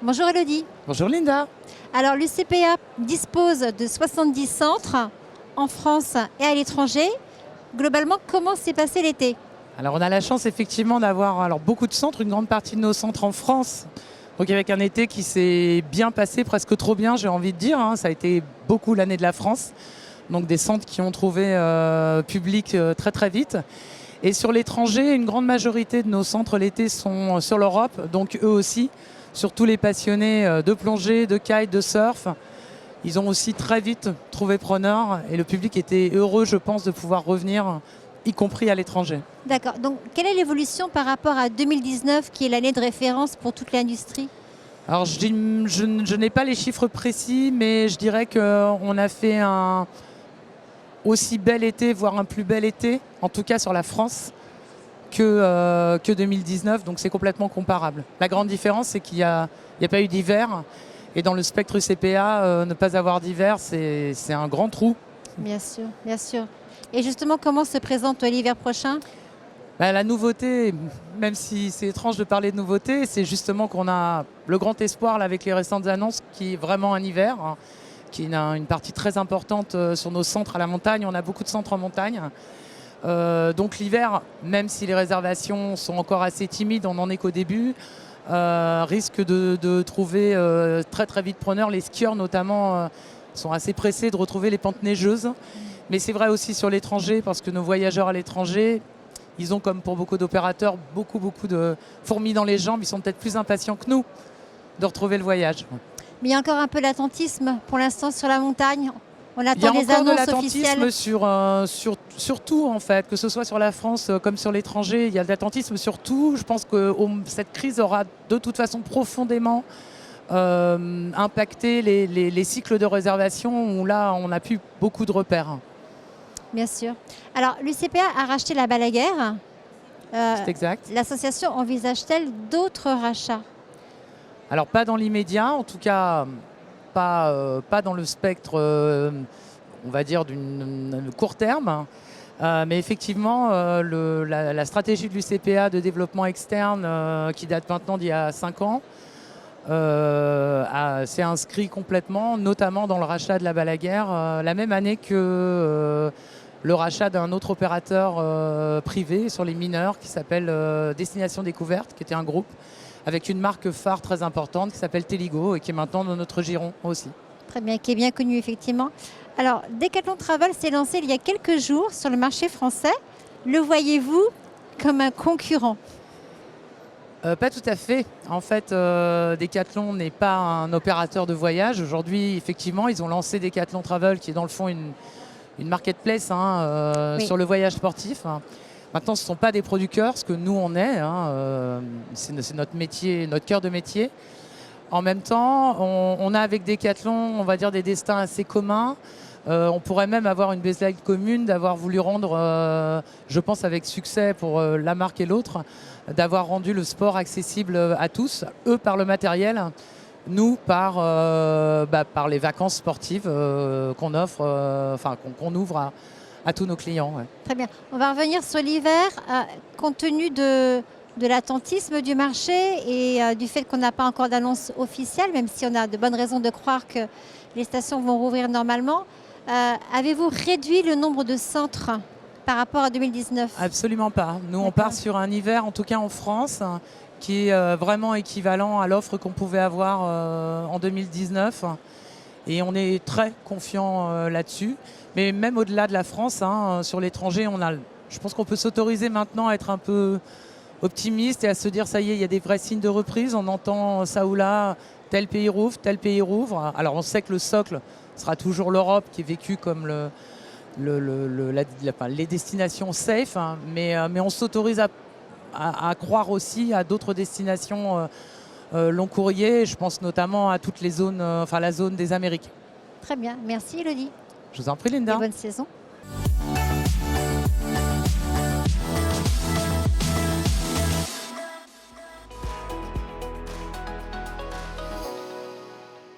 Bonjour Elodie. Bonjour Linda. Alors l'UCPA dispose de 70 centres en France et à l'étranger. Globalement, comment s'est passé l'été? Alors on a la chance effectivement d'avoir beaucoup de centres, une grande partie de nos centres en France. Donc avec un été qui s'est bien passé, presque trop bien j'ai envie de dire. Ça a été beaucoup l'année de la France. Donc des centres qui ont trouvé public très très vite. Et sur l'étranger, une grande majorité de nos centres l'été sont sur l'Europe. Donc eux aussi, surtout les passionnés de plongée, de kite, de surf. Ils ont aussi très vite trouvé preneur et le public était heureux, je pense, de pouvoir revenir, y compris à l'étranger. D'accord. Donc, quelle est l'évolution par rapport à 2019, qui est l'année de référence pour toute l'industrie? Alors, je n'ai pas les chiffres précis, mais je dirais qu'on a fait un aussi bel été, voire un plus bel été, en tout cas sur la France, que 2019. Donc, c'est complètement comparable. La grande différence, c'est qu'il n'y a pas eu d'hiver. Et dans le spectre UCPA, ne pas avoir d'hiver, c'est un grand trou. Bien sûr, bien sûr. Et justement, comment se présente l'hiver prochain? La nouveauté, même si c'est étrange de parler de nouveauté, c'est justement qu'on a le grand espoir là, avec les récentes annonces qui est vraiment un hiver, qui a une partie très importante sur nos centres à la montagne. On a beaucoup de centres en montagne. Donc l'hiver, même si les réservations sont encore assez timides, on n'en est qu'au début, risque de trouver très très vite preneur. Les skieurs notamment sont assez pressés de retrouver les pentes neigeuses. Mais c'est vrai aussi sur l'étranger, parce que nos voyageurs à l'étranger, ils ont, comme pour beaucoup d'opérateurs, beaucoup de fourmis dans les jambes. Ils sont peut-être plus impatients que nous de retrouver le voyage. Mais il y a encore un peu d'attentisme pour l'instant sur la montagne. On Il y a attend les encore de annonces l'attentisme officielles. sur tout, en fait, que ce soit sur la France comme sur l'étranger. Il y a de l'attentisme sur tout. Je pense que cette crise aura de toute façon profondément impacté les cycles de réservation, où là, on n'a plus beaucoup de repères. Bien sûr. Alors, l'UCPA a racheté la Balaguère. C'est exact. L'association envisage-t-elle d'autres rachats? Alors, pas dans l'immédiat, en tout cas, pas dans le spectre, on va dire, d'une court terme. Mais effectivement, la stratégie de l'UCPA de développement externe, qui date maintenant d'il y a 5 ans, s'est inscrit complètement, notamment dans le rachat de la Balaguère, la même année que le rachat d'un autre opérateur privé sur les mineurs qui s'appelle Destination Découverte, qui était un groupe avec une marque phare très importante qui s'appelle Teligo et qui est maintenant dans notre giron aussi. Très bien, qui est bien connu effectivement. Alors, Decathlon Travel s'est lancé il y a quelques jours sur le marché français. Le voyez-vous comme un concurrent? Pas tout à fait. En fait, Decathlon n'est pas un opérateur de voyage. Aujourd'hui, effectivement, ils ont lancé Decathlon Travel, qui est dans le fond une marketplace Oui. sur le voyage sportif. Maintenant, ce ne sont pas des producteurs, ce que nous, on est. C'est notre métier, notre cœur de métier. En même temps, on a avec Decathlon, on va dire, des destins assez communs. On pourrait même avoir une baseline commune, d'avoir voulu rendre, je pense avec succès pour la marque et l'autre, d'avoir rendu le sport accessible à tous, eux par le matériel, nous par les vacances sportives qu'on offre, qu'on ouvre à tous nos clients. Ouais. Très bien. On va revenir sur l'hiver. Compte tenu de l'attentisme du marché et du fait qu'on n'a pas encore d'annonce officielle, même si on a de bonnes raisons de croire que les stations vont rouvrir normalement, avez-vous réduit le nombre de centres par rapport à 2019? Absolument pas. Nous, on part sur un hiver, en tout cas en France, qui est vraiment équivalent à l'offre qu'on pouvait avoir en 2019. Et on est très confiant là-dessus. Mais même au-delà de la France, sur l'étranger, je pense qu'on peut s'autoriser maintenant à être un peu optimiste et à se dire, ça y est, il y a des vrais signes de reprise. On entend ça ou là, tel pays rouvre, tel pays rouvre. Alors on sait que le socle sera toujours l'Europe, qui est vécue comme les destinations safe, mais on s'autorise à croire aussi à d'autres destinations long courrier. Je pense notamment à toutes les zones, la zone des Amériques. Très bien. Merci Elodie. Je vous en prie, Linda. Et bonne saison.